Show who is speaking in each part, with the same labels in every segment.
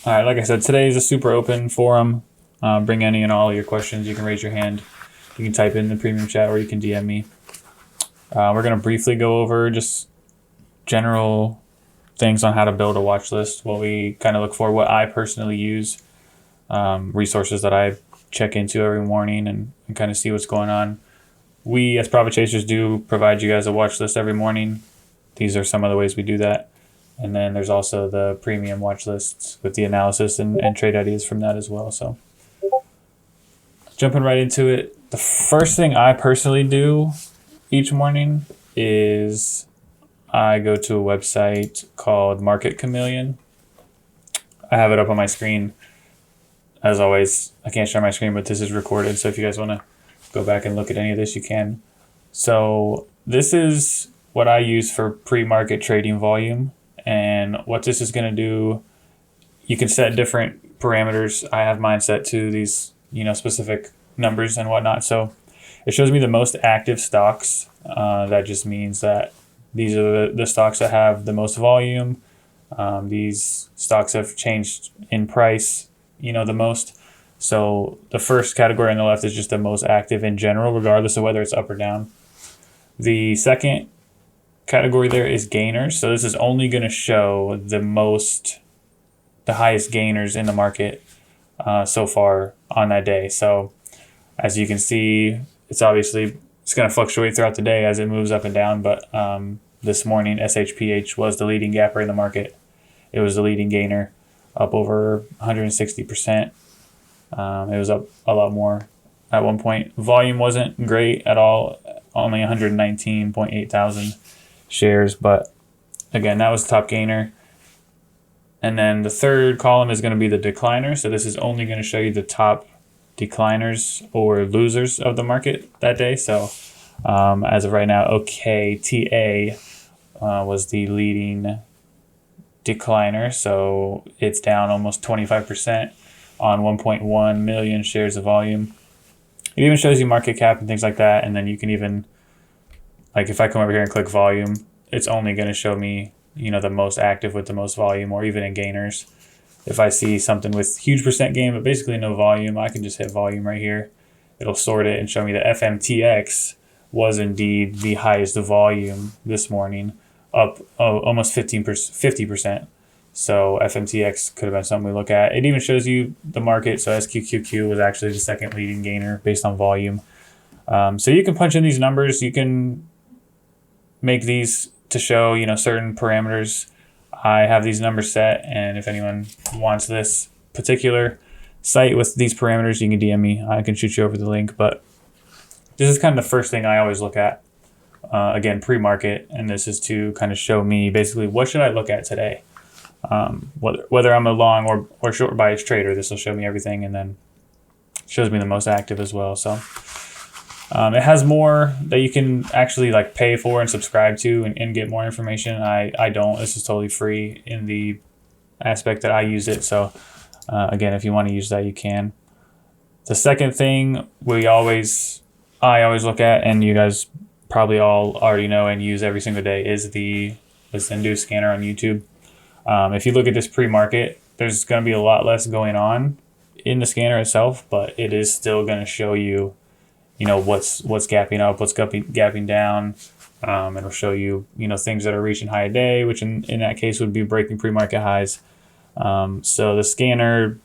Speaker 1: All right, like I said, today is a super open forum. Bring any and all of your questions. You can raise your hand. You can type in the premium chat or you can DM me. We're going to briefly go over just general things on how to build a watch list, what we kind of look for, what I personally use, resources that I check into every morning and kind of see what's going on. We, as Profit Chasers, do provide you guys a watch list every morning. These are some of the ways we do that. And then there's also the premium watch lists with the analysis and trade ideas from that as well. So jumping right into it, the first thing I personally do each morning is I go to a website called Market Chameleon. I have it up on my screen. As always, I can't share my screen, but this is recorded. So if you guys want to go back and look at any of this, you can. So this is what I use for pre-market trading volume. And what this is going to do, you can set different parameters. I have mine set to these, specific numbers and whatnot. So it shows me the most active stocks. That just means that these are the stocks that have the most volume. These stocks have changed in price, the most. So the first category on the left is just the most active in general, regardless of whether it's up or down. The second category there is gainers. So this is only going to show the highest gainers in the market so far on that day. So as you can see, it's going to fluctuate throughout the day as it moves up and down. But this morning, SHPH was the leading gapper in the market. It was the leading gainer, up over 160%. It was up a lot more at one point. Volume wasn't great at all, only 119.8 thousand shares, but again, that was the top gainer. And then the third column is going to be the decliner. So this is only going to show you the top decliners or losers of the market that day. So as of right now, OKTA was the leading decliner. So it's down almost 25% on 1.1 million shares of volume. It even shows you market cap and things like that. And then you can even, like if I come over here and click volume, it's only going to show me, the most active with the most volume, or even in gainers. If I see something with huge percent gain, but basically no volume, I can just hit volume right here. It'll sort it and show me that FMTX was indeed the highest volume this morning, up almost 50%. So FMTX could have been something we look at. It even shows you the market. So SQQQ was actually the second leading gainer based on volume. So you can punch in these numbers. You can make these to show, certain parameters. I have these numbers set, and if anyone wants this particular site with these parameters, you can DM me. I can shoot you over the link. But this is kind of the first thing I always look at. Again, pre-market, and this is to kind of show me basically what should I look at today. Whether I'm a long or short bias trader, this will show me everything, and then shows me the most active as well. So it has more that you can actually pay for and subscribe to and get more information. I don't. This is totally free in the aspect that I use it. So again, if you want to use that, you can. The second thing I always look at, and you guys probably all already know and use every single day, is the Zendu scanner on YouTube. If you look at this pre-market, there's going to be a lot less going on in the scanner itself, but it is still going to show you, what's gapping up, what's gapping down. It'll show you, things that are reaching high a day, which in that case would be breaking pre-market highs. So the scanner,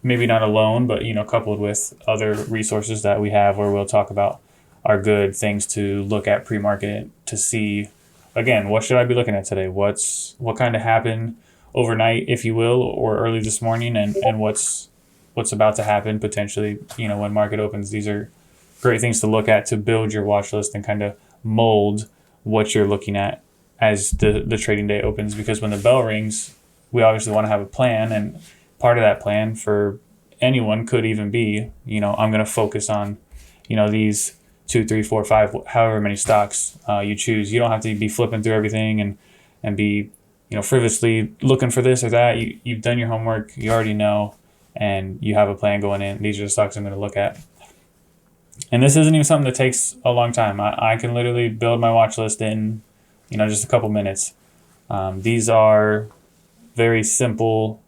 Speaker 1: maybe not alone, but, coupled with other resources that we have or we'll talk about, are good things to look at pre-market to see, again, what should I be looking at today? What kind of happened overnight, if you will, or early this morning, and what's about to happen potentially, when market opens. These are great things to look at to build your watch list and kind of mold what you're looking at as the trading day opens, because when the bell rings, we obviously want to have a plan, and part of that plan for anyone could even be, I'm going to focus on, these 2, 3, 4, 5, however many stocks you choose. You don't have to be flipping through everything and be, frivolously looking for this or that. You've done your homework. You already know, and you have a plan going in. These are the stocks I'm going to look at. And this isn't even something that takes a long time. I can literally build my watch list in, just a couple minutes. These are very simple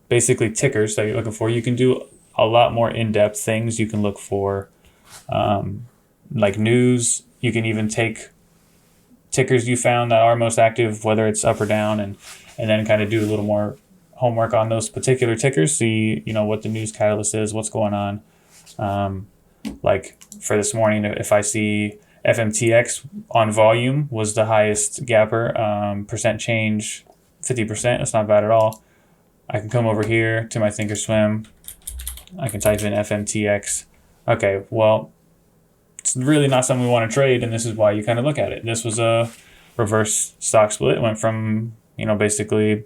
Speaker 1: basically tickers that you're looking for. You can do a lot more in-depth things. You can look for like news. You can even take tickers you found that are most active, whether it's up or down, and then kind of do a little more homework on those particular tickers. See, what the news catalyst is, what's going on. Like for this morning, if I see FMTX on volume was the highest gapper, percent change 50%. That's not bad at all. I can come over here to my Thinkorswim. I can type in FMTX. Okay, well, it's really not something we want to trade, and this is why you kind of look at it. This was a reverse stock split. It went from basically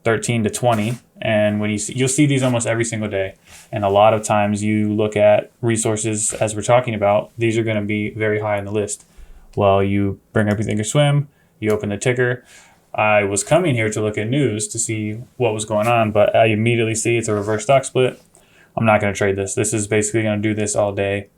Speaker 1: 13 to 20, and when you'll see these almost every single day. And a lot of times you look at resources, as we're talking about, these are going to be very high on the list. Well, you bring up your Thinkorswim, you open the ticker. I was coming here to look at news to see what was going on, but I immediately see it's a reverse stock split. I'm not going to trade this. This is basically going to do this all day.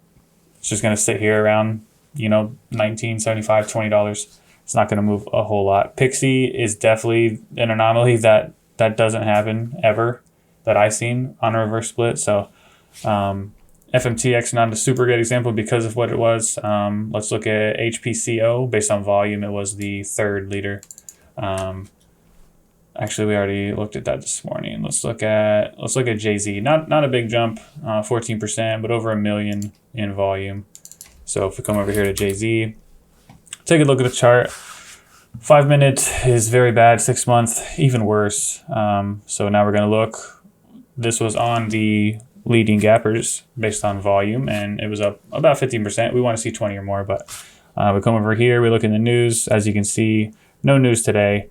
Speaker 1: It's just going to sit here around, $19.75, $20. It's not going to move a whole lot. Pixie is definitely an anomaly that doesn't happen ever that I've seen on a reverse split. So FMTX, not a super good example because of what it was. Let's look at HPCO. Based on volume, it was the third leader. Actually, we already looked at that this morning. Let's look at JZ. Not a big jump, 14%, but over 1 million in volume. So if we come over here to JZ, take a look at the chart. 5 minute is very bad. 6 month even worse. So now we're going to look. This was on the leading gappers based on volume, and it was up about 15%. We want to see 20 or more, but we come over here. We look in the news. As you can see, no news today.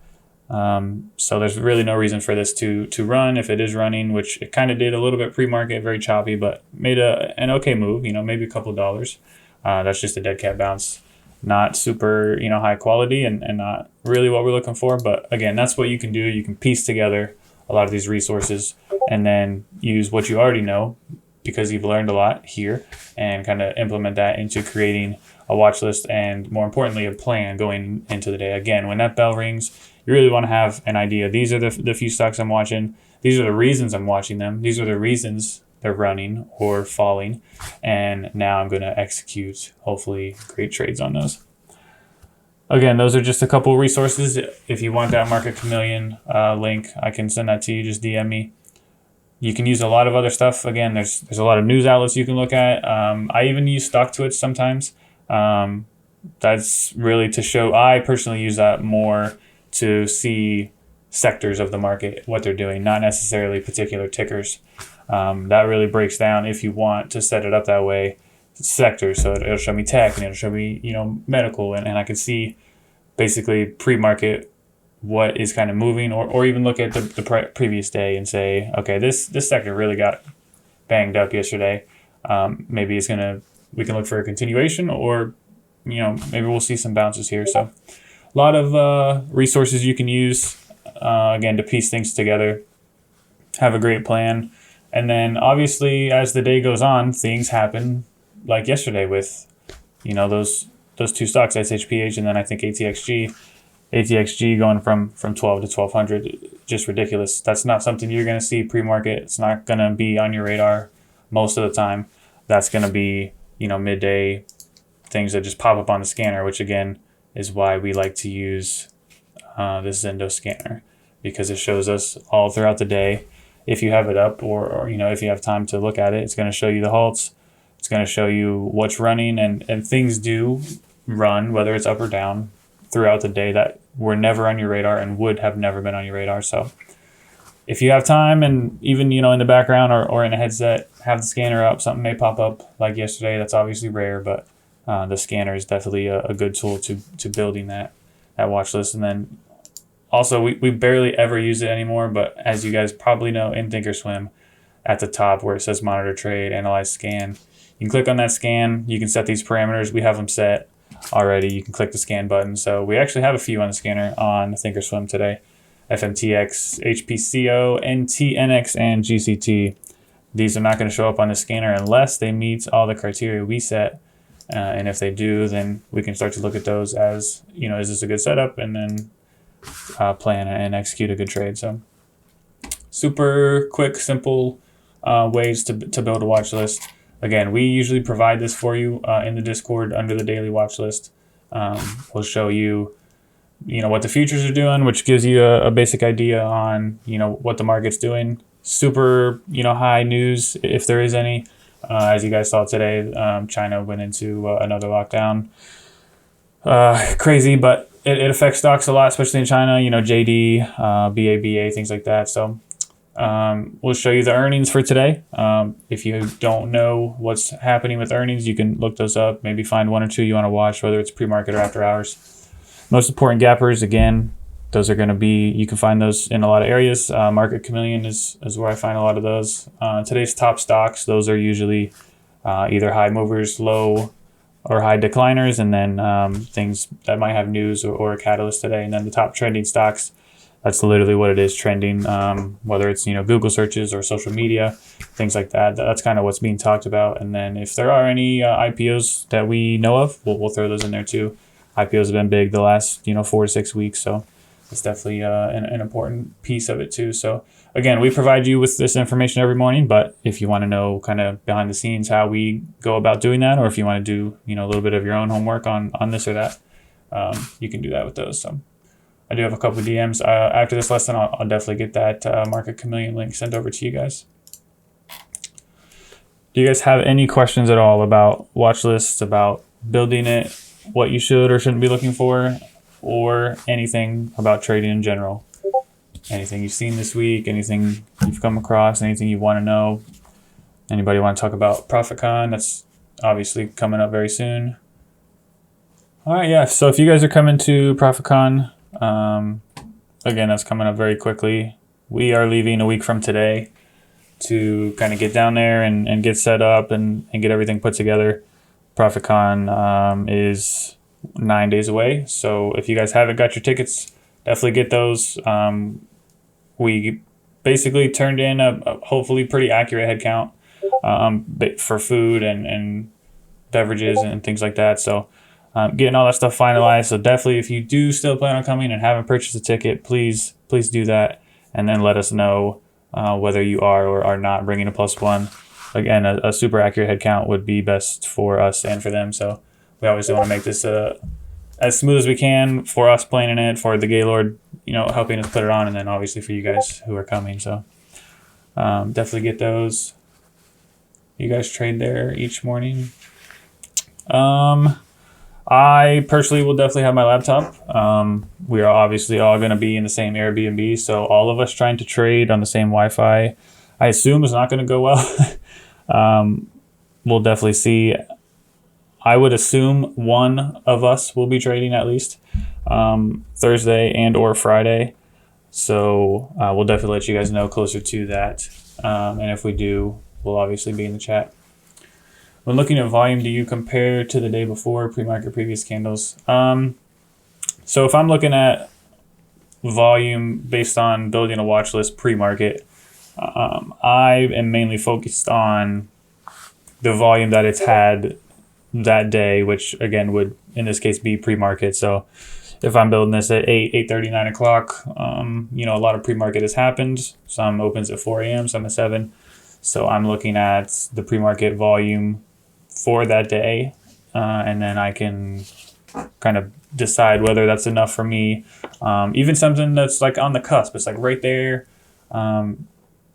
Speaker 1: So there's really no reason for this to run if it is running, which it kind of did a little bit pre-market, very choppy, but made an okay move, maybe a couple dollars. That's just a dead cat bounce, not super, high quality and not really what we're looking for. But again, that's what you can do. You can piece together a lot of these resources and then use what you already know because you've learned a lot here and kind of implement that into creating a watch list and, more importantly, a plan going into the day. Again, when that bell rings, you really want to have an idea. These are the few stocks I'm watching. These are the reasons I'm watching them. These are the reasons they're running or falling. And now I'm going to execute, hopefully, great trades on those. Again, those are just a couple of resources. If you want that Market Chameleon link, I can send that to you. Just DM me. You can use a lot of other stuff. Again, there's a lot of news outlets you can look at. I even use StockTwits sometimes. That's really to show. I personally use that more to see sectors of the market, what they're doing, not necessarily particular tickers. That really breaks down, if you want to set it up that way, sectors. So it'll show me tech and it'll show me, medical, and I can see basically pre-market what is kind of moving, or even look at the previous day and say, okay, this sector really got banged up yesterday. Maybe we can look for a continuation, or maybe we'll see some bounces here. So a lot of resources you can use, again, to piece things together, have a great plan. And then obviously as the day goes on, things happen like yesterday with, those two stocks, SHPH and then I think ATXG. ATXG going from 12 to 1200, just ridiculous. That's not something you're going to see pre-market. It's not going to be on your radar most of the time. That's going to be, midday things that just pop up on the scanner, which again is why we like to use this Zendo scanner, because it shows us all throughout the day. If you have it up or if you have time to look at it, it's going to show you the halts. It's going to show you what's running, and things do run, whether it's up or down, throughout the day that were never on your radar and would have never been on your radar. So if you have time, and even, in the background or in a headset, have the scanner up, something may pop up like yesterday. That's obviously rare, but the scanner is definitely a good tool to building that watch list. And then also we barely ever use it anymore, but as you guys probably know, in Thinkorswim at the top where it says monitor trade, analyze, scan, you can click on that scan. You can set these parameters. We have them set already. You can click the scan button. So we actually have a few on the scanner on Thinkorswim today. FMTX, HPCO, NTNX, and GCT. These are not going to show up on the scanner unless they meet all the criteria we set. And if they do, then we can start to look at those as, is this a good setup? And then plan and execute a good trade. So super quick, simple ways to build a watch list. Again, we usually provide this for you in the Discord under the daily watch list. We'll show you, what the futures are doing, which gives you a basic idea on, what the market's doing. Super, high news, if there is any. As you guys saw today, China went into another lockdown. Crazy, but it affects stocks a lot, especially in China, JD, BABA, things like that. So we'll show you the earnings for today. If you don't know what's happening with earnings, you can look those up, maybe find one or two you want to watch, whether it's pre-market or after hours. Most important gappers, again, those are going to be, you can find those in a lot of areas. Market Chameleon is where I find a lot of those. Today's top stocks, those are usually either high movers, low or high decliners, and then things that might have news or a catalyst today. And then the top trending stocks, that's literally what it is, trending, whether it's, Google searches or social media, things like that. That's kind of what's being talked about. And then if there are any IPOs that we know of, we'll throw those in there too. IPOs have been big the last, 4 to 6 weeks. So it's definitely an important piece of it too. So again, we provide you with this information every morning, but if you want to know kind of behind the scenes how we go about doing that, or if you want to do, a little bit of your own homework on this or that, you can do that with those. So I do have a couple of DMs. After this lesson, I'll definitely get that Market Chameleon link sent over to you guys. Do you guys have any questions at all about watch lists, about building it, what you should or shouldn't be looking for, or anything about trading in general? Anything you've seen this week, anything you've come across, anything you want to know? Anybody want to talk about ProfitCon? That's obviously coming up very soon. All right, yeah. So if you guys are coming to ProfitCon, again, that's coming up very quickly. We are leaving a week from today to kind of get down there and get set up and get everything put together. ProfitCon is 9 days away. So if you guys haven't got your tickets, definitely get those. We basically turned in a hopefully pretty accurate head count for food and beverages and things like that. So getting all that stuff finalized. So definitely, if you do still plan on coming and haven't purchased a ticket, please do that, and then let us know whether you are or are not bringing a +1. Again, a super accurate head count would be best for us and for them. So we obviously want to make this as smooth as we can for us planning it, for the Gaylord, helping us put it on, and then obviously for you guys who are coming. So definitely get those. You guys trade there each morning. I personally will definitely have my laptop. We are obviously all going to be in the same Airbnb, so all of us trying to trade on the same Wi-Fi, I assume is not going to go well. We'll definitely see. I would assume one of us will be trading at least Thursday and or Friday. So we'll definitely let you guys know closer to that. And if we do, we'll obviously be in the chat. When looking at volume, do you compare to the day before, pre-market, previous candles? So if I'm looking at volume based on building a watch list pre-market, I am mainly focused on the volume that it's had that day, which again would in this case be pre-market. So if I'm building this at 8:30, 9 o'clock, a lot of pre-market has happened. Some opens at 4 a.m., some at 7. So I'm looking at the pre-market volume for that day, and then I can kind of decide whether that's enough for me. Even something that's like on the cusp, it's like right there.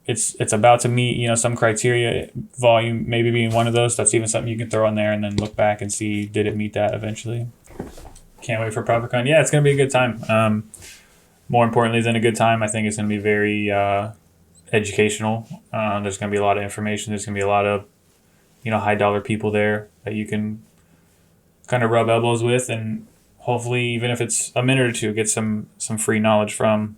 Speaker 1: It's about to meet, some criteria, volume maybe being one of those. That's even something you can throw in there and then look back and see, did it meet that eventually? Can't wait for ProfitCon. Yeah, it's going to be a good time. More importantly than a good time, I think it's going to be very educational. There's going to be a lot of information. There's going to be a lot of, high dollar people there that you can kind of rub elbows with, and hopefully, even if it's a minute or two, get some free knowledge from.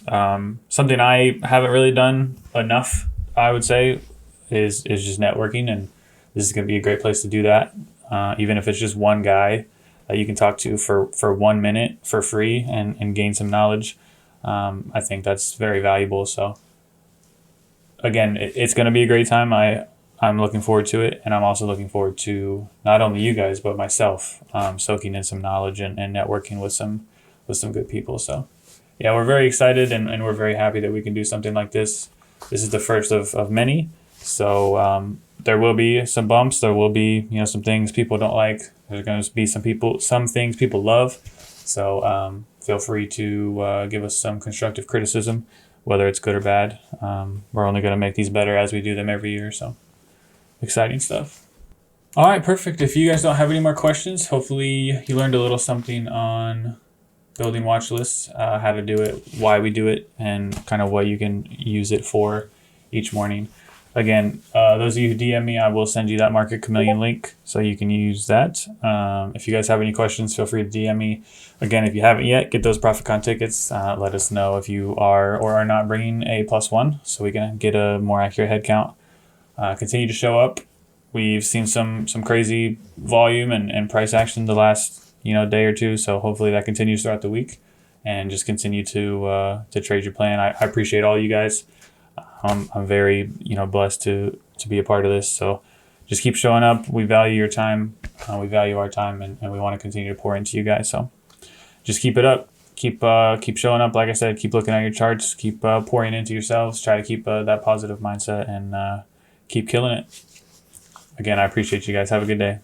Speaker 1: Something I haven't really done enough, I would say, is just networking, and this is going to be a great place to do that. Even if it's just one guy that you can talk to for 1 minute for free and gain some knowledge. I think that's very valuable. So again, it's going to be a great time. I'm looking forward to it, and I'm also looking forward to not only you guys but myself soaking in some knowledge and networking with some good people. So yeah, we're very excited and we're very happy that we can do something like this. This is the first of many. So there will be some bumps. There will be, some things people don't like. There's going to be some things people love. So feel free to give us some constructive criticism, whether it's good or bad. We're only going to make these better as we do them every year. So exciting stuff. All right, perfect. If you guys don't have any more questions, hopefully you learned a little something on building watch lists, how to do it, why we do it, and kind of what you can use it for each morning. Again, those of you who DM me, I will send you that Market Chameleon link so you can use that. If you guys have any questions, feel free to DM me. Again, if you haven't yet, get those ProfitCon tickets. Let us know if you are or are not bringing a +1 so we can get a more accurate head count. Continue to show up. We've seen some crazy volume and price action the last day or two, so hopefully that continues throughout the week, and just continue to trade your plan. I appreciate all you guys. I'm very blessed to be a part of this, so just keep showing up. We value your time, we value our time, and we want to continue to pour into you guys. So just keep it up, keep showing up. Like I said, keep looking at your charts, keep pouring into yourselves. Try to keep that positive mindset, and keep killing it. Again, I appreciate you guys. Have a good day.